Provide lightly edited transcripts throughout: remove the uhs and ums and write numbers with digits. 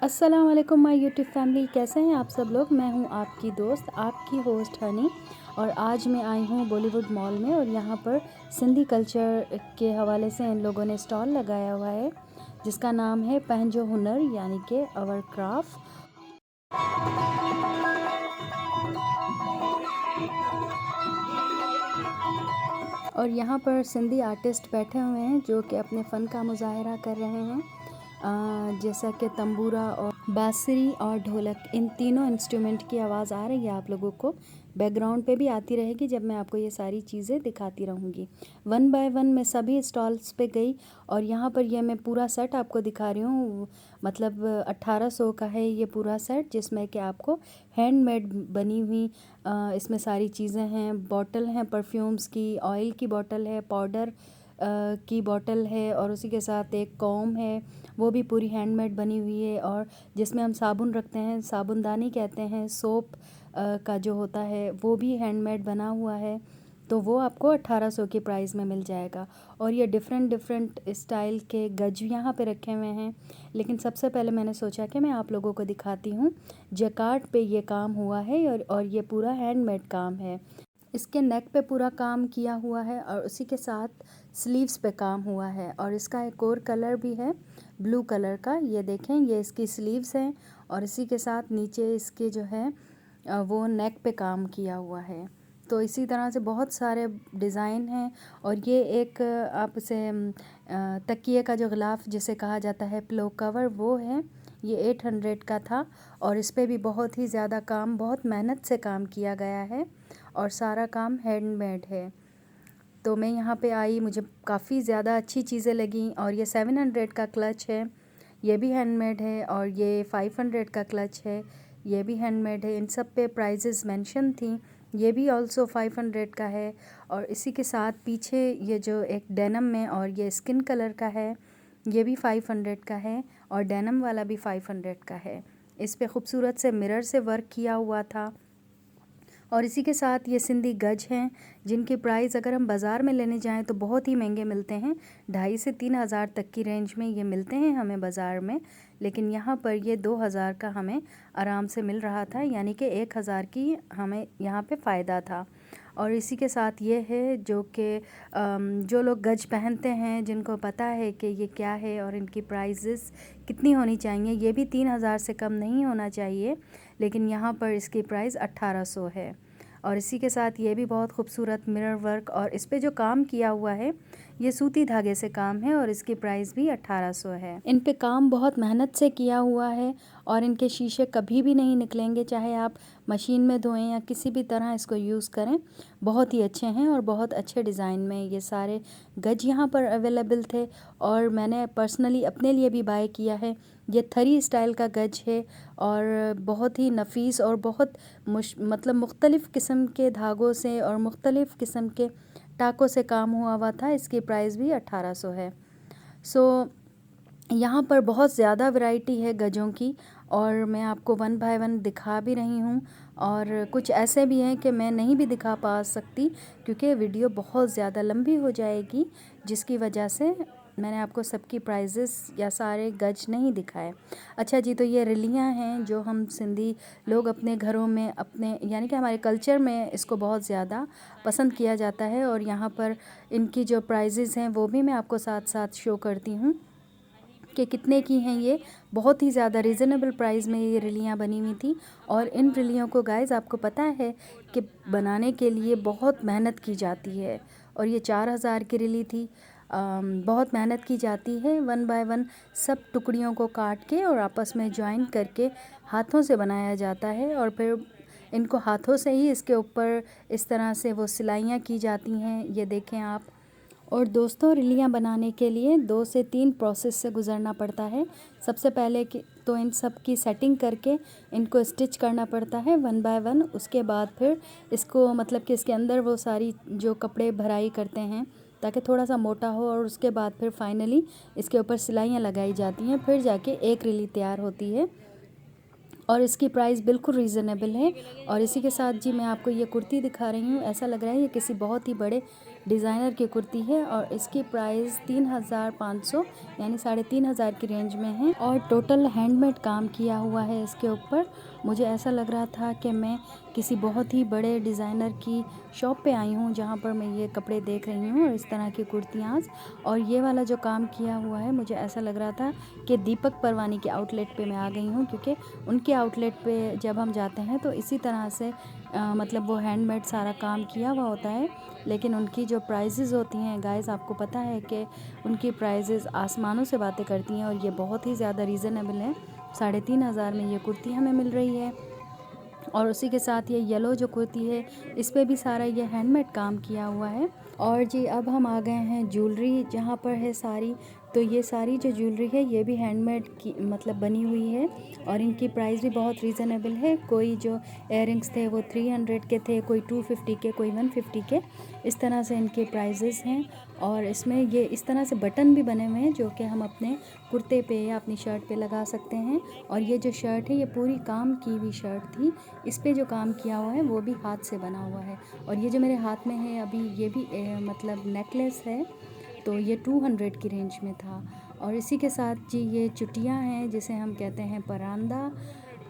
अस्सलाम वालेकुम my YouTube family, कैसे हैं आप सब लोग। मैं हूं आपकी दोस्त, आपकी होस्ट हनी। और आज मैं आई हूं बॉलीवुड मॉल में और यहां पर सिंधी कल्चर के हवाले से इन लोगों ने स्टॉल लगाया हुआ है जिसका नाम है पंहिंजो हुनर यानी कि आवर क्राफ्ट। और यहाँ पर सिंधी आर्टिस्ट बैठे हुए हैं जो कि अपने फ़न का मुजाहरा कर रहे हैं। जैसा कि तंबूरा और बांसुरी और ढोलक, इन तीनों इंस्ट्रूमेंट की आवाज़ आ रही है आप लोगों को, बैकग्राउंड पे भी आती रहेगी जब मैं आपको ये सारी चीज़ें दिखाती रहूँगी। वन बाय वन मैं सभी स्टॉल्स पे गई और यहाँ पर ये मैं पूरा सेट आपको दिखा रही हूँ। मतलब 1800 का है ये पूरा सेट, जिसमें कि आपको हैंडमेड बनी हुई इसमें सारी चीज़ें हैं। बॉटल हैं परफ्यूम्स की, ऑयल की बॉटल है, पाउडर की बॉटल है और उसी के साथ एक कॉम है, वो भी पूरी हैंडमेड बनी हुई है। और जिसमें हम साबुन रखते हैं, साबुनदानी कहते हैं, सोप का जो होता है वो भी हैंडमेड बना हुआ है। तो वो आपको 1800 की प्राइस में मिल जाएगा। और ये डिफरेंट डिफरेंट स्टाइल के गज यहाँ पे रखे हुए हैं। लेकिन सबसे पहले मैंने सोचा कि मैं आप लोगों को दिखाती हूँ। जैकार्ड पे ये काम हुआ है और ये पूरा हैंडमेड काम है। इसके नेक पे पूरा काम किया हुआ है और उसी के साथ स्लीव्स पे काम हुआ है। और इसका एक और कलर भी है ब्लू कलर का, ये देखें, ये इसकी स्लीव्स हैं और इसी के साथ नीचे इसके जो है वो नेक पे काम किया हुआ है। तो इसी तरह से बहुत सारे डिज़ाइन हैं। और ये एक आप इसे तकिए का जो गिलाफ जिसे कहा जाता है, पिलो कवर, वो है। ये 800 का था और इस पे भी बहुत ही ज़्यादा काम, बहुत मेहनत से काम किया गया है और सारा काम हैंडमेड है। तो मैं यहाँ पे आई, मुझे काफ़ी ज़्यादा अच्छी चीज़ें लगी। और ये 700 का क्लच है, ये भी हैंडमेड है। और ये 500 का क्लच है, ये भी हैंडमेड है। इन सब पे प्राइजेस मेंशन थी। ये भी ऑल्सो 500 का है। और इसी के साथ पीछे ये जो एक डेनम में और ये स्किन कलर का है, ये भी 500 का है और डेनम वाला भी 500 का है। इस पे खूबसूरत से मिरर से वर्क किया हुआ था। और इसी के साथ ये सिंधी गज हैं जिनकी प्राइस अगर हम बाज़ार में लेने जाएं तो बहुत ही महंगे मिलते हैं। 2,500 से 3,000 तक की रेंज में ये मिलते हैं हमें बाज़ार में। लेकिन यहाँ पर ये 2,000 का हमें आराम से मिल रहा था, यानी कि 1,000 की हमें यहाँ पे फ़ायदा था। और इसी के साथ ये है जो कि जो लोग गज पहनते हैं, जिनको पता है कि ये क्या है और इनकी प्राइसेस कितनी होनी चाहिए, ये भी 3,000 से कम नहीं होना चाहिए। लेकिन यहाँ पर इसकी प्राइस 1800 है। और इसी के साथ ये भी बहुत खूबसूरत मिरर वर्क, और इस पे जो काम किया हुआ है ये सूती धागे से काम है और इसकी प्राइस भी 1800 है। इन पे काम बहुत मेहनत से किया हुआ है और इनके शीशे कभी भी नहीं निकलेंगे, चाहे आप मशीन में धोएं या किसी भी तरह इसको यूज़ करें। बहुत ही अच्छे हैं और बहुत अच्छे डिज़ाइन में ये सारे गज यहाँ पर अवेलेबल थे। और मैंने पर्सनली अपने लिए भी बाय किया है। ये थरी स्टाइल का गज है और बहुत ही नफीस और बहुत मतलब मुख्तलिफ़ किस्म के धागों से और मुख्तलिफ़ किस्म के टाकों से काम हुआ था। इसकी प्राइस भी 1800 है। सो यहाँ पर बहुत ज़्यादा वैरायटी है गजों की और मैं आपको वन बाय वन दिखा भी रही हूँ। और कुछ ऐसे भी हैं कि मैं नहीं भी दिखा पा सकती क्योंकि वीडियो बहुत ज़्यादा लंबी हो जाएगी, जिसकी वजह से मैंने आपको सबकी प्राइजेस या सारे गज नहीं दिखाए। अच्छा जी, तो ये रिलियाँ हैं जो हम सिंधी लोग अपने घरों में, अपने यानी कि हमारे कल्चर में इसको बहुत ज़्यादा पसंद किया जाता है। और यहाँ पर इनकी जो प्राइजेज़ हैं वो भी मैं आपको साथ साथ शो करती हूँ कि कितने की हैं। ये बहुत ही ज़्यादा रीज़नेबल प्राइस में ये रिलियाँ बनी हुई थी। और इन रिलियों को गाइज़ आपको पता है कि बनाने के लिए बहुत मेहनत की जाती है। और ये 4,000 की रिली थी। बहुत मेहनत की जाती है, वन बाय वन सब टुकड़ियों को काट के और आपस में जॉइन करके हाथों से बनाया जाता है। और फिर इनको हाथों से ही इसके ऊपर इस तरह से वो सिलाइयाँ की जाती हैं, ये देखें आप। और दोस्तों, रिलियाँ बनाने के लिए 2 से 3 प्रोसेस से गुज़रना पड़ता है। सबसे पहले कि तो इन सब की सेटिंग करके इनको स्टिच करना पड़ता है वन बाय वन। उसके बाद फिर इसको मतलब कि इसके अंदर वो सारी जो कपड़े भराई करते हैं ताकि थोड़ा सा मोटा हो, और उसके बाद फिर फाइनली इसके ऊपर सिलाइयाँ लगाई जाती हैं, फिर जाके एक रिली तैयार होती है। और इसकी प्राइस बिल्कुल रीज़नेबल है। और इसी के साथ जी मैं आपको ये कुर्ती दिखा रही हूँ। ऐसा लग रहा है ये किसी बहुत ही बड़े डिज़ाइनर की कुर्ती है और इसकी प्राइस 3500 यानी 3500 की रेंज में है और टोटल हैंडमेड काम किया हुआ है इसके ऊपर। मुझे ऐसा लग रहा था कि मैं किसी बहुत ही बड़े डिज़ाइनर की शॉप पे आई हूँ जहाँ पर मैं ये कपड़े देख रही हूँ और इस तरह की कुर्तियाँ। और ये वाला जो काम किया हुआ है मुझे ऐसा लग रहा था कि दीपक परवानी के आउटलेट पे मैं आ गई हूँ, क्योंकि उनके आउटलेट पे जब हम जाते हैं तो इसी तरह से मतलब वो हैंडमेड सारा काम किया हुआ होता है। लेकिन उनकी जो प्राइजेज़ होती हैं गाइस, आपको पता है कि उनकी प्राइजेज़ आसमानों से बातें करती हैं और ये बहुत ही ज़्यादा रीज़नेबल है। 3500 में ये कुर्ती हमें मिल रही है। और उसी के साथ ये येलो जो कुर्ती है इस पे भी सारा ये हैंडमेड काम किया हुआ है। और जी अब हम आ गए हैं ज्वेलरी जहाँ पर है सारी। तो ये सारी जो ज्वेलरी है ये भी हैंडमेड की मतलब बनी हुई है और इनकी प्राइस भी बहुत रीज़नेबल है। कोई जो इयररिंग्स थे वो 300 के थे, कोई 250 के, कोई 150 के, इस तरह से इनके प्राइजेज़ हैं। और इसमें ये इस तरह से बटन भी बने हुए हैं जो कि हम अपने कुर्ते पे या अपनी शर्ट पे लगा सकते हैं। और ये जो शर्ट है ये पूरी काम की हुई शर्ट थी। इस पे जो काम किया हुआ है वो भी हाथ से बना हुआ है। और ये जो मेरे हाथ में है अभी ये भी मतलब नेकलेस है, तो ये 200 की रेंज में था। और इसी के साथ जी ये चुटियाँ हैं जिसे हम कहते हैं परांदा।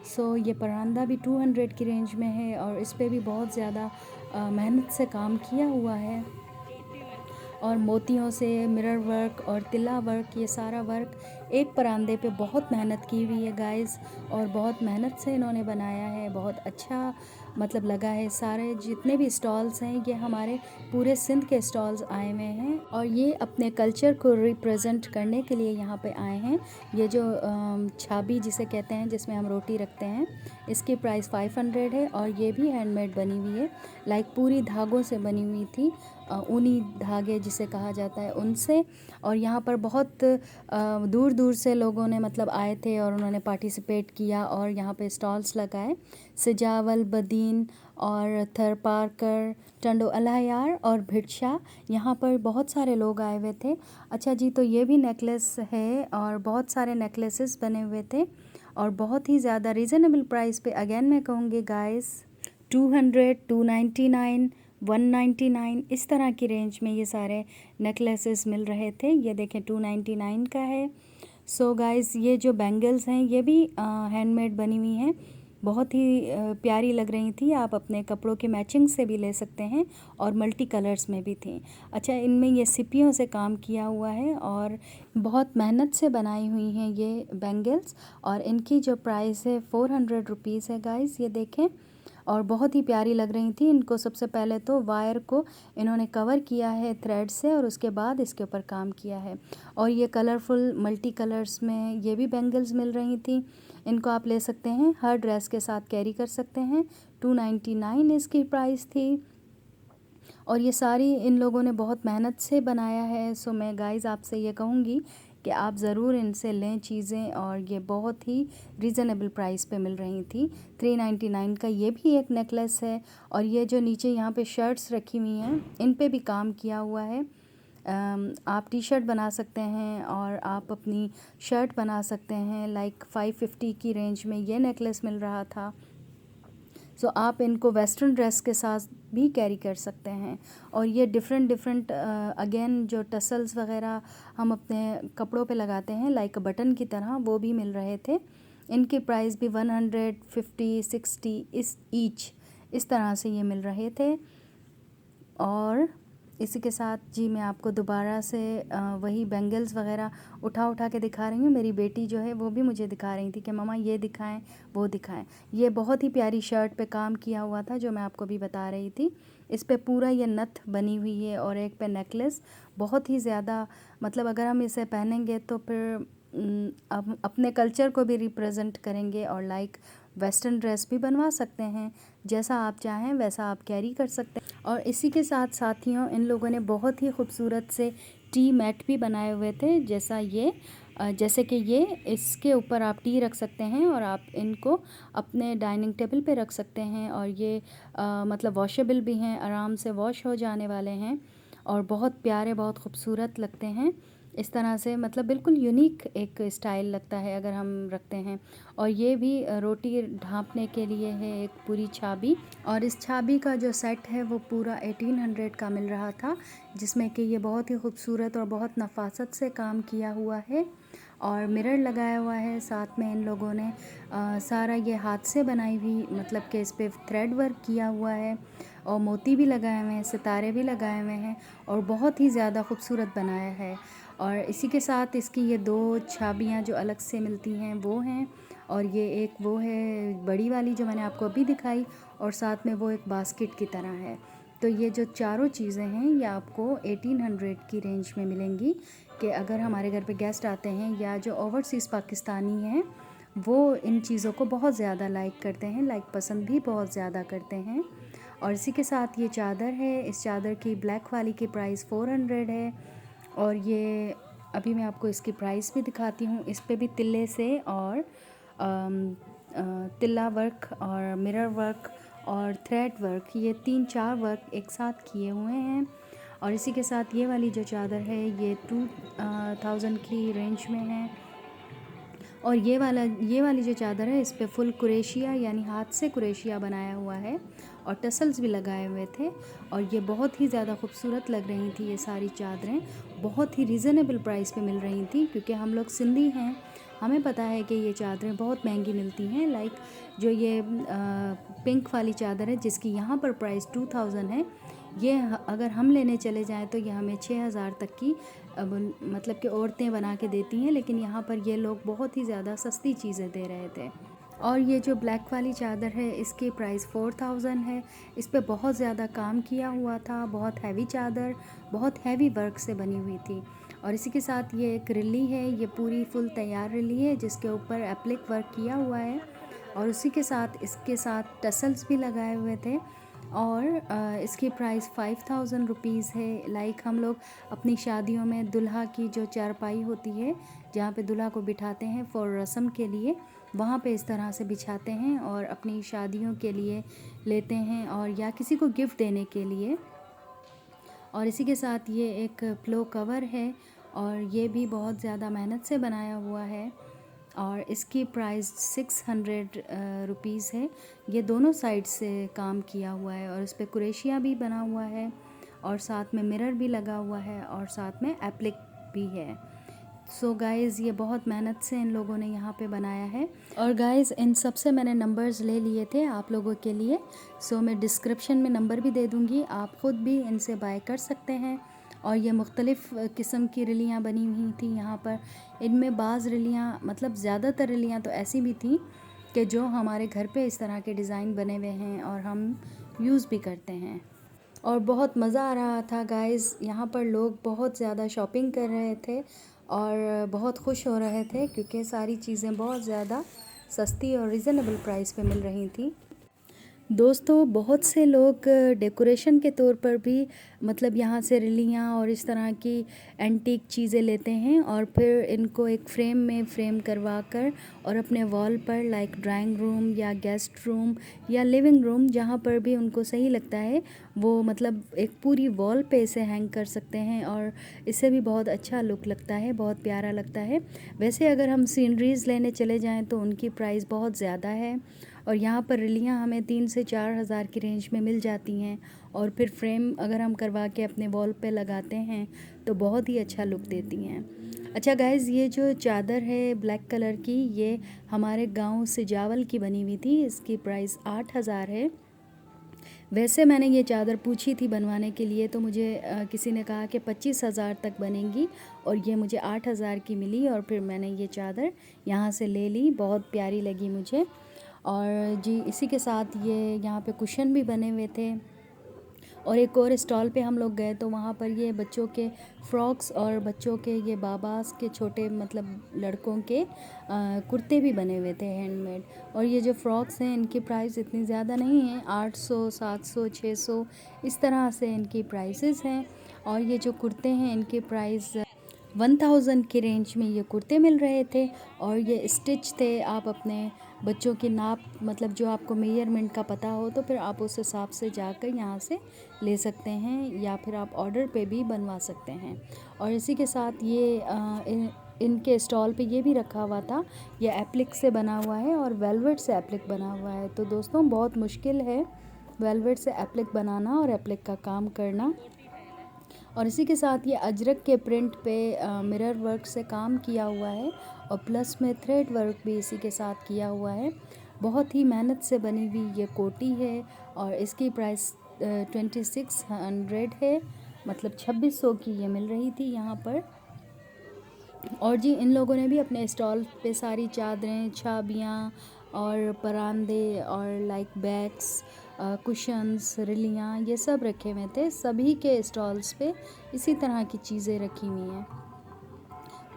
सो ये परांदा भी 200 की रेंज में है और इस पे भी बहुत ज़्यादा मेहनत से काम किया हुआ है। और मोतियों से मिरर वर्क और तिल्ला वर्क, ये सारा वर्क एक परांदे पे बहुत मेहनत की हुई है गाइस। और बहुत मेहनत से इन्होंने बनाया है, बहुत अच्छा मतलब लगा है। सारे जितने भी स्टॉल्स हैं ये हमारे पूरे सिंध के स्टॉल्स आए हुए हैं और ये अपने कल्चर को रिप्रेजेंट करने के लिए यहाँ पे आए हैं। ये जो छाबी जिसे कहते हैं जिसमें हम रोटी रखते हैं, इसकी प्राइस 500 है और ये भी हैंडमेड बनी हुई है। लाइक पूरी धागों से बनी हुई थी, ऊनी धागे जिसे कहा जाता है उनसे। और यहाँ पर बहुत दूर दूर से लोगों ने मतलब आए थे और उन्होंने पार्टिसिपेट किया और यहाँ पे स्टॉल्स लगाए। सिजावल, बदीन और थरपारकर, टंडो अलायार और भिटशा, यहाँ पर बहुत सारे लोग आए हुए थे। अच्छा जी, तो ये भी नेकलेस है और बहुत सारे नेकलेसेस बने हुए थे और बहुत ही ज़्यादा रीज़नेबल प्राइस पे। अगेन मैं कहूँगी गाइस 200, 299, 199 इस तरह की रेंज में ये सारे नेकलेसेस मिल रहे थे। ये देखें 299 का है। सो गाइस ये जो बैंगल्स हैं ये भी हैंडमेड बनी हुई हैं, बहुत ही प्यारी लग रही थी। आप अपने कपड़ों के मैचिंग से भी ले सकते हैं और मल्टी कलर्स में भी थी। अच्छा, इनमें ये सिपियों से काम किया हुआ है और बहुत मेहनत से बनाई हुई हैं ये बैंगल्स। और इनकी जो प्राइस है 400 रुपीज़ है गाइस, ये देखें। और बहुत ही प्यारी लग रही थी। इनको सबसे पहले तो वायर को इन्होंने कवर किया है थ्रेड से और उसके बाद इसके ऊपर काम किया है। और ये कलरफुल मल्टी कलर्स में ये भी बैंगल्स मिल रही थी। इनको आप ले सकते हैं, हर ड्रेस के साथ कैरी कर सकते हैं। 299 इसकी प्राइस थी और ये सारी इन लोगों ने बहुत मेहनत से बनाया है। सो मैं गाइज़ आपसे ये कहूँगी कि आप ज़रूर इनसे लें चीज़ें और ये बहुत ही रीज़नेबल प्राइस पे मिल रही थी। 399 का ये भी एक नेकलेस है। और ये जो नीचे यहाँ पे शर्ट्स रखी हुई हैं इन पे भी काम किया हुआ है। आप टी शर्ट बना सकते हैं और आप अपनी शर्ट बना सकते हैं। लाइक 550 की रेंज में ये नेकलेस मिल रहा था। सो आप इनको वेस्टर्न ड्रेस के साथ भी कैरी कर सकते हैं। और ये डिफरेंट अगेन जो टसल्स वगैरह हम अपने कपड़ों पे लगाते हैं लाइक बटन की तरह, वो भी मिल रहे थे। इनकी प्राइस भी 150, 60 ईच इस तरह से ये मिल रहे थे। और इसी के साथ जी मैं आपको दोबारा से वही बैंगल्स वगैरह उठा के दिखा रही हूँ। मेरी बेटी जो है वो भी मुझे दिखा रही थी कि मम्मा ये दिखाएं, वो दिखाएं। ये बहुत ही प्यारी शर्ट पे काम किया हुआ था जो मैं आपको भी बता रही थी। इस पे पूरा ये नथ बनी हुई है और एक पे नेकलेस। बहुत ही ज़्यादा मतलब अगर हम इसे पहनेंगे तो फिर अब अपने कल्चर को भी रिप्रेजेंट करेंगे और लाइक वेस्टर्न ड्रेस भी बनवा सकते हैं। जैसा आप चाहें वैसा आप कैरी कर सकते हैं। और इसी के साथ साथियों इन लोगों ने बहुत ही खूबसूरत से टी मैट भी बनाए हुए थे। जैसे कि ये इसके ऊपर आप टी रख सकते हैं और आप इनको अपने डाइनिंग टेबल पे रख सकते हैं। और ये मतलब वॉशेबल भी हैं, आराम से वॉश हो जाने वाले हैं और बहुत प्यारे, बहुत खूबसूरत लगते हैं। इस तरह से मतलब बिल्कुल यूनिक एक स्टाइल लगता है अगर हम रखते हैं। और ये भी रोटी ढाँपने के लिए है एक पूरी छाबी, और इस छाबी का जो सेट है वो पूरा 1800 का मिल रहा था, जिसमें कि ये बहुत ही खूबसूरत और बहुत नफासत से काम किया हुआ है। और मिरर लगाया हुआ है साथ में। इन लोगों ने सारा ये हाथ से बनाई हुई, मतलब कि इस पे थ्रेड वर्क किया हुआ है और मोती भी लगाए हुए हैं, सितारे भी लगाए हुए हैं और बहुत ही ज़्यादा खूबसूरत बनाया है। और इसी के साथ इसकी ये 2 छाबियाँ जो अलग से मिलती हैं वो हैं, और ये एक वो है बड़ी वाली जो मैंने आपको अभी दिखाई, और साथ में वो एक बास्केट की तरह है। तो ये जो चारों चीज़ें हैं ये आपको 1800 की रेंज में मिलेंगी, कि अगर हमारे घर पे गेस्ट आते हैं या जो ओवरसीज़ पाकिस्तानी हैं वो इन चीज़ों को बहुत ज़्यादा लाइक करते हैं, लाइक पसंद भी बहुत ज़्यादा करते हैं। और इसी के साथ ये चादर है, इस चादर की ब्लैक वाली की प्राइस 400 है। और ये अभी मैं आपको इसकी प्राइस भी दिखाती हूँ। इस पे भी तिल्ले से और तिल्ला वर्क और मिरर वर्क और थ्रेड वर्क, ये 3-4 वर्क एक साथ किए हुए हैं। और इसी के साथ ये वाली जो चादर है ये 2000 की रेंज में है। और ये वाली जो चादर है इस पे फुल कुरेशिया यानी हाथ से कुरेशिया बनाया हुआ है और टसल्स भी लगाए हुए थे, और ये बहुत ही ज़्यादा खूबसूरत लग रही थी। ये सारी चादरें बहुत ही रीज़नेबल प्राइस पे मिल रही थी, क्योंकि हम लोग सिंधी हैं, हमें पता है कि ये चादरें बहुत महंगी मिलती हैं। लाइक जो ये पिंक वाली चादर है जिसकी यहाँ पर प्राइस 2000 है, ये अगर हम लेने चले जाएँ तो ये हमें 6000 तक की मतलब कि औरतें बना के देती हैं, लेकिन यहाँ पर ये लोग बहुत ही ज़्यादा सस्ती चीज़ें दे रहे थे। और ये जो ब्लैक वाली चादर है इसकी प्राइस 4000 है। इस पे बहुत ज़्यादा काम किया हुआ था, बहुत हैवी चादर, बहुत हैवी वर्क से बनी हुई थी। और इसी के साथ ये एक रिल्ली है, ये पूरी फुल तैयार रिल्ली है जिसके ऊपर एप्लिक वर्क किया हुआ है, और उसी के साथ इसके साथ टसल्स भी लगाए हुए थे। और इसकी प्राइस 5000 रुपीज़ है। लाइक हम लोग अपनी शादियों में दुल्हा की जो चारपाई होती है जहाँ पे दुल्हा को बिठाते हैं फॉर रस्म के लिए, वहाँ पे इस तरह से बिछाते हैं और अपनी शादियों के लिए लेते हैं, और या किसी को गिफ्ट देने के लिए। और इसी के साथ ये एक प्लो कवर है, और ये भी बहुत ज़्यादा मेहनत से बनाया हुआ है, और इसकी प्राइस 600 रुपीज़ है। ये दोनों साइड से काम किया हुआ है, और इस पर कुरेशिया भी बना हुआ है, और साथ में मिरर भी लगा हुआ है, और साथ में एप्लिक भी है। सो गाइज़ ये बहुत मेहनत से इन लोगों ने यहाँ पे बनाया है। और गाइज़ इन सब से मैंने नंबर्स ले लिए थे आप लोगों के लिए। सो मैं डिस्क्रिप्शन में नंबर भी दे दूँगी, आप ख़ुद भी इनसे बाय कर सकते हैं। और ये मुख्तलिफ़ किस्म की रिलियाँ बनी हुई थी यहाँ पर। इनमें बाज़ रिलियाँ, मतलब ज़्यादातर रिलियाँ तो ऐसी भी थी कि जो हमारे घर पे इस तरह के डिज़ाइन बने हुए हैं और हम यूज़ भी करते हैं। और बहुत मज़ा आ रहा था गाइज़, यहाँ पर लोग बहुत ज़्यादा शॉपिंग कर रहे थे और बहुत खुश हो रहे थे, क्योंकि सारी चीज़ें बहुत ज़्यादा सस्ती और रीज़नेबल प्राइस पे मिल रही थी। दोस्तों बहुत से लोग डेकोरेशन के तौर पर भी मतलब यहाँ से रिलियाँ और इस तरह की एंटीक चीज़ें लेते हैं, और फिर इनको एक फ्रेम में फ्रेम करवा कर और अपने वॉल पर, लाइक ड्राइंग रूम या गेस्ट रूम या लिविंग रूम, जहाँ पर भी उनको सही लगता है वो मतलब एक पूरी वॉल पे इसे हैंग कर सकते हैं, और इससे भी बहुत अच्छा लुक लगता है, बहुत प्यारा लगता है। वैसे अगर हम सीनरीज़ लेने चले जाएँ तो उनकी प्राइस बहुत ज़्यादा है, और यहाँ पर रिलियाँ हमें 3 से 4 हज़ार की रेंज में मिल जाती हैं, और फिर फ्रेम अगर हम करवा के अपने वॉल पे लगाते हैं तो बहुत ही अच्छा लुक देती हैं। अच्छा गाइज़ ये जो चादर है ब्लैक कलर की, ये हमारे गांव सिजावल की बनी हुई थी, इसकी प्राइस 8000 है। वैसे मैंने ये चादर पूछी थी बनवाने के लिए, तो मुझे किसी ने कहा कि 25,000 तक बनेंगी, और ये मुझे 8000 की मिली, और फिर मैंने ये चादर यहाँ से ले ली, बहुत प्यारी लगी मुझे। और जी इसी के साथ ये यहाँ पे कुशन भी बने हुए थे। और एक और स्टॉल पे हम लोग गए तो वहाँ पर ये बच्चों के फ्रॉक्स और बच्चों के ये बाबास के छोटे मतलब लड़कों के कुर्ते भी बने हुए थे हैंडमेड। और ये जो फ्रॉक्स हैं इनकी प्राइस इतनी ज़्यादा नहीं है, 800, 700, 600 इस तरह से इनकी प्राइसेस हैं। और ये जो कुर्ते हैं इनकी प्राइस 1000 की रेंज में ये कुर्ते मिल रहे थे, और ये स्टिच थे, आप अपने बच्चों की नाप मतलब जो आपको मेजरमेंट का पता हो तो फिर आप उस हिसाब से जाकर यहाँ से ले सकते हैं, या फिर आप ऑर्डर पे भी बनवा सकते हैं। और इसी के साथ ये इनके स्टॉल पे ये भी रखा हुआ था, ये एप्लिक से बना हुआ है और वेलवेट से एप्लिक बना हुआ है। तो दोस्तों बहुत मुश्किल है वेलवेट से एप्लिक बनाना और एप्लिक का काम करना। और इसी के साथ ये अजरक के प्रिंट पे मिरर वर्क से काम किया हुआ है और प्लस में थ्रेड वर्क भी इसी के साथ किया हुआ है। बहुत ही मेहनत से बनी हुई ये कोटी है और इसकी प्राइस 2600 है, मतलब 2600 की ये मिल रही थी यहाँ पर। और जी इन लोगों ने भी अपने स्टॉल पे सारी चादरें, छाबियाँ और परांदे और लाइक बैग्स, कुशन्स, रिलियाँ, ये सब रखे हुए थे। सभी के स्टॉल्स पे इसी तरह की चीज़ें रखी हुई हैं।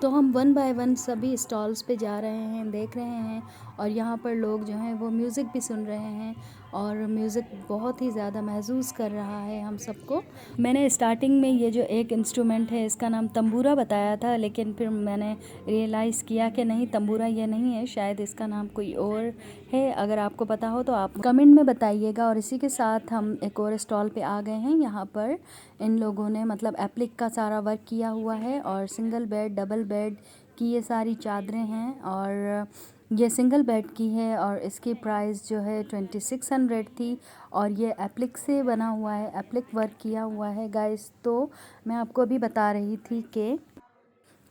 तो हम वन बाय वन सभी स्टॉल्स पे जा रहे हैं, देख रहे हैं। और यहाँ पर लोग जो हैं वो म्यूज़िक भी सुन रहे हैं और म्यूज़िक बहुत ही ज़्यादा महसूस कर रहा है हम सबको। मैंने स्टार्टिंग में ये जो एक इंस्ट्रूमेंट है इसका नाम तंबूरा बताया था, लेकिन फिर मैंने रियलाइज़ किया कि नहीं, तंबूरा ये नहीं है, शायद इसका नाम कोई और है। अगर आपको पता हो तो आप कमेंट में बताइएगा। और इसी के साथ हम एक और स्टॉल पे आ गए हैं। यहाँ पर इन लोगों ने मतलब एप्लिक का सारा वर्क किया हुआ है और सिंगल बेड, डबल बेड की ये सारी चादरें हैं। और ये सिंगल बेड की है और इसकी प्राइस जो है 2600 थी। और ये एप्लिक से बना हुआ है, एप्लिक वर्क किया हुआ है गाइस। तो मैं आपको अभी बता रही थी कि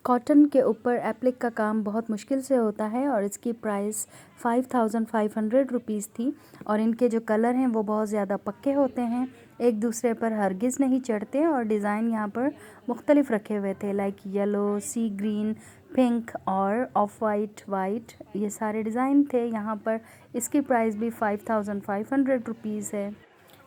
कॉटन के ऊपर एप्लिक का काम बहुत मुश्किल से होता है और इसकी प्राइस 5500 रुपीज़ थी। और इनके जो कलर हैं वो बहुत ज़्यादा पक्के होते हैं, एक दूसरे पर हरगिज़ नहीं चढ़ते। और डिज़ाइन यहाँ पर मुख्तलिफ़ रखे हुए थे, लाइक येलो, सी ग्रीन, पिंक और ऑफ वाइट, वाइट, ये सारे डिज़ाइन थे यहाँ पर। इसकी प्राइस भी 5500 रुपीज़ है।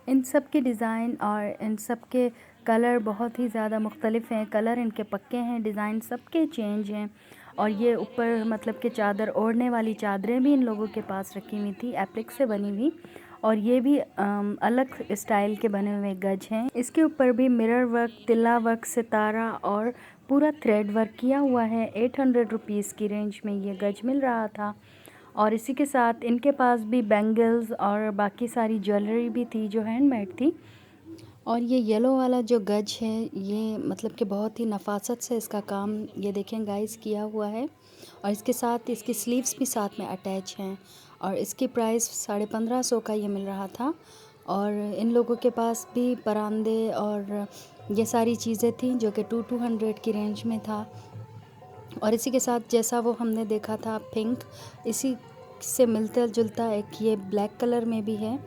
इन सब के डिज़ाइन और इन सब के कलर बहुत ही ज़्यादा मुख्तलिफ़ हैं। कलर इनके पक्के हैं, डिज़ाइन सबके चेंज हैं। और ये ऊपर मतलब कि चादर ओढ़ने वाली चादरें भी इन लोगों के पास रखी हुई थी, एप्लिक से बनी हुई। और ये भी अलग स्टाइल के बने हुए गज हैं। इसके ऊपर भी मिरर वर्क, तिल्ला वर्क, सितारा और पूरा थ्रेड वर्क किया हुआ है। 800 रुपीज़ की रेंज में ये गज मिल रहा था। और इसी के साथ इनके पास भी बैंगल्स और बाकी सारी ज्वेलरी भी थी जो हैंडमेड थी। और ये येलो वाला जो गज है ये मतलब कि बहुत ही नफासत से इसका काम ये देखें गाइस किया हुआ है। और इसके साथ इसकी स्लीव्स भी साथ में अटैच हैं और इसकी प्राइस 1550 का ये मिल रहा था। और इन लोगों के पास भी परांदे और ये सारी चीज़ें थी जो कि 200 की रेंज में था। और इसी के साथ जैसा वो हमने देखा था पिंक, इसी से मिलता जुलता एक ये ब्लैक कलर में भी है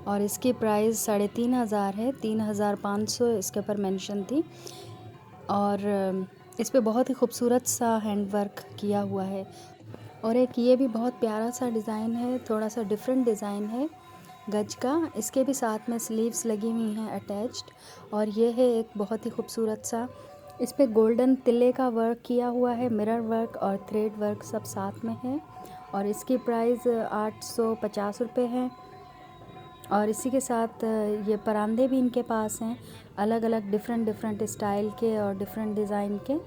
और इसकी प्राइस 3500 है, 3500 इसके ऊपर मेंशन थी। और इस पे बहुत ही खूबसूरत सा हैंड वर्क किया हुआ है। और एक ये भी बहुत प्यारा सा डिज़ाइन है, थोड़ा सा डिफरेंट डिज़ाइन है गज का। इसके भी साथ में स्लीव्स लगी हुई हैं अटैच्ड। और ये है एक बहुत ही खूबसूरत सा, इस पे गोल्डन तिल्ले का वर्क किया हुआ है, मिरर वर्क और थ्रेड वर्क सब साथ में है। और इसकी प्राइस 850 रुपये है। और इसी के साथ ये परांदे भी इनके पास हैं, अलग अलग डिफरेंट स्टाइल के और डिफरेंट डिज़ाइन के।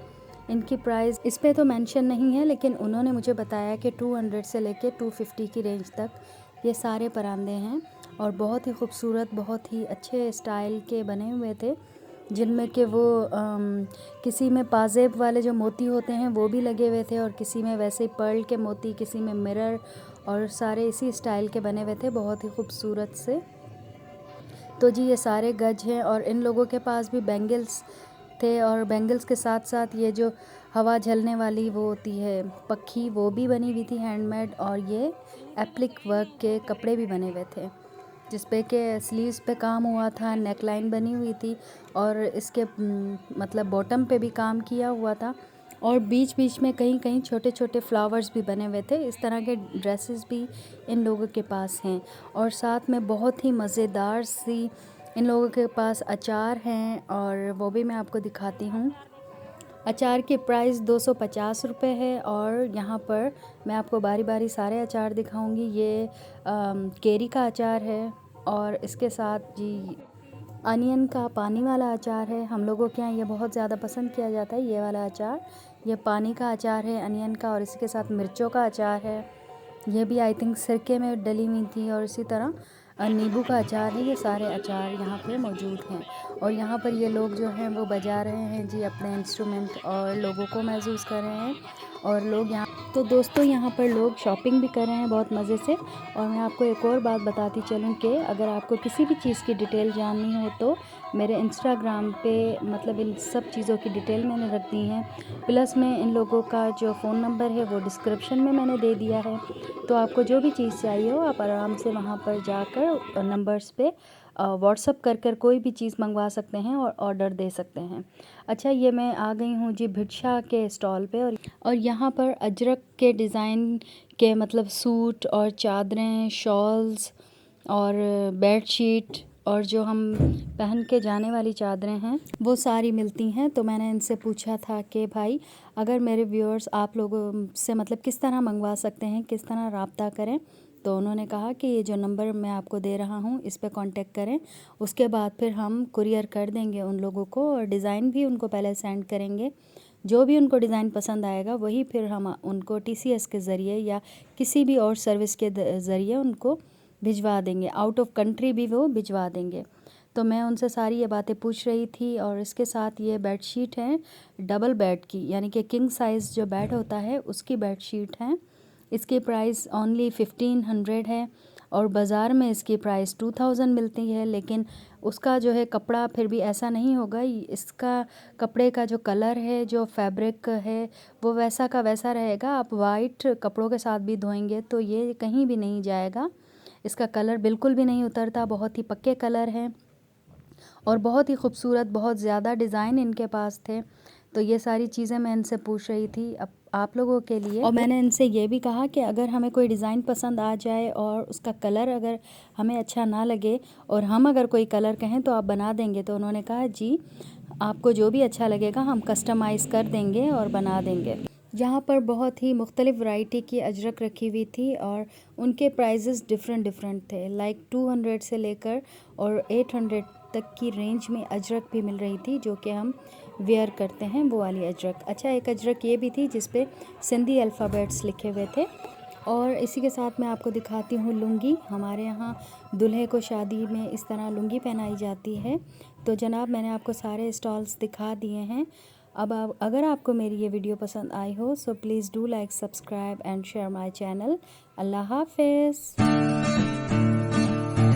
इनकी प्राइस इस पे तो मेंशन नहीं है, लेकिन उन्होंने मुझे बताया कि 200 से लेके 250 की रेंज तक ये सारे परांदे हैं। और बहुत ही खूबसूरत, बहुत ही अच्छे स्टाइल के बने हुए थे, जिनमें कि वो किसी में पाजेब वाले जो मोती होते हैं वो भी लगे हुए थे और किसी में वैसे ही पर्ल के मोती, किसी में मिरर, और सारे इसी स्टाइल के बने हुए थे, बहुत ही खूबसूरत से। तो जी ये सारे गज हैं। और इन लोगों के पास भी बैंगल्स थे और बैंगल्स के साथ साथ ये जो हवा झलने वाली वो होती है पक्षी, वो भी बनी हुई थी हैंडमेड। और ये एप्लिक वर्क के कपड़े भी बने हुए थे जिस पे के स्लीव्स पे काम हुआ था, नेकलाइन बनी हुई थी और इसके मतलब बॉटम पे भी काम किया हुआ था। और बीच बीच में कहीं कहीं छोटे छोटे फ्लावर्स भी बने हुए थे। इस तरह के ड्रेसेस भी इन लोगों के पास हैं। और साथ में बहुत ही मज़ेदार सी इन लोगों के पास अचार हैं और वो भी मैं आपको दिखाती हूँ। अचार की प्राइस 250 रुपये है। और यहाँ पर मैं आपको बारी बारी सारे अचार दिखाऊंगी। ये केरी का अचार है और इसके साथ जी अनियन का पानी वाला अचार है। हम लोगों के यहाँ ये बहुत ज़्यादा पसंद किया जाता है ये वाला अचार। ये पानी का अचार है अनियन का। और इसके साथ मिर्चों का अचार है। ये भी आई थिंक सिरके में डली हुई थी। और इसी तरह नींबू का अचार है। ये सारे अचार यहाँ पे मौजूद हैं। और यहाँ पर ये लोग जो हैं वो बजा रहे हैं जी अपने इंस्ट्रूमेंट और लोगों को महसूस कर रहे हैं। और लोग यहाँ तो दोस्तों यहाँ पर लोग शॉपिंग भी कर रहे हैं बहुत मज़े से। और मैं आपको एक और बात बताती चलूँ कि अगर आपको किसी भी चीज़ की डिटेल जाननी हो तो मेरे इंस्टाग्राम पे मतलब इन सब चीज़ों की डिटेल मैंने रख दी हैं। प्लस में इन लोगों का जो फ़ोन नंबर है वो डिस्क्रिप्शन में मैंने दे दिया है। तो आपको जो भी चीज़ चाहिए हो आप आराम से वहाँ पर जाकर नंबर्स पे व्हाट्सअप कर कोई भी चीज़ मंगवा सकते हैं और ऑर्डर दे सकते हैं। अच्छा, ये मैं आ गई हूँ जी भिक्षा के स्टॉल पे। और यहाँ पर अजरक के डिज़ाइन के मतलब सूट और चादरें, शॉल्स और बेडशीट और जो हम पहन के जाने वाली चादरें हैं वो सारी मिलती हैं। तो मैंने इनसे पूछा था कि भाई अगर मेरे व्यूअर्स आप लोगों से मतलब किस तरह मंगवा सकते हैं, किस तरह राब्ता करें। तो उन्होंने कहा कि ये जो नंबर मैं आपको दे रहा हूँ इस पे कांटेक्ट करें, उसके बाद फिर हम कुरियर कर देंगे उन लोगों को और डिज़ाइन भी उनको पहले सेंड करेंगे। जो भी उनको डिज़ाइन पसंद आएगा वही फिर हम उनको TCS के ज़रिए या किसी भी और सर्विस के ज़रिए उनको भिजवा देंगे। आउट ऑफ कंट्री भी वो भिजवा देंगे। तो मैं उनसे सारी ये बातें पूछ रही थी। और इसके साथ ये बेडशीट है डबल बेड की, यानी कि किंग साइज़ जो बेड होता है उसकी बेडशीट है। इसकी प्राइस ओनली 1500 है और बाज़ार में इसकी प्राइस 2000 मिलती है। लेकिन उसका जो है कपड़ा फिर भी ऐसा नहीं होगा। इसका कपड़े का जो कलर है, जो फैब्रिक है वो वैसा का वैसा रहेगा। आप वाइट कपड़ों के साथ भी धोएंगे तो ये कहीं भी नहीं जाएगा। इसका कलर बिल्कुल भी नहीं उतरता, बहुत ही पक्के कलर हैं और बहुत ही खूबसूरत, बहुत ज़्यादा डिज़ाइन इनके पास थे। तो ये सारी चीज़ें मैं इनसे पूछ रही थी अब आप लोगों के लिए। और मैंने इनसे ये भी कहा कि अगर हमें कोई डिज़ाइन पसंद आ जाए और उसका कलर अगर हमें अच्छा ना लगे और हम अगर कोई कलर कहें तो आप बना देंगे। तो उन्होंने कहा जी आपको जो भी अच्छा लगेगा हम कस्टमाइज़ कर देंगे और बना देंगे। यहाँ पर बहुत ही मुख्तलिफ़ वैरायटी की अजरक रखी हुई थी और उनके प्राइजेस डिफरेंट थे। लाइक 200 से लेकर और 800 तक की रेंज में अजरक भी मिल रही थी जो कि हम वेयर करते हैं, वो वाली अजरक। अच्छा, एक अजरक ये भी थी जिस पे सिंधी अल्फ़ाबेट्स लिखे हुए थे। और इसी के साथ मैं आपको दिखाती हूँ लुंगी। हमारे यहाँ दूल्हे को शादी में इस तरह लुंगी पहनाई जाती है। तो जनाब मैंने आपको सारे स्टॉल्स दिखा दिए हैं। अब अगर आपको मेरी ये वीडियो पसंद आई हो so please do like, subscribe and share my channel. अल्लाह हाफ़िज़।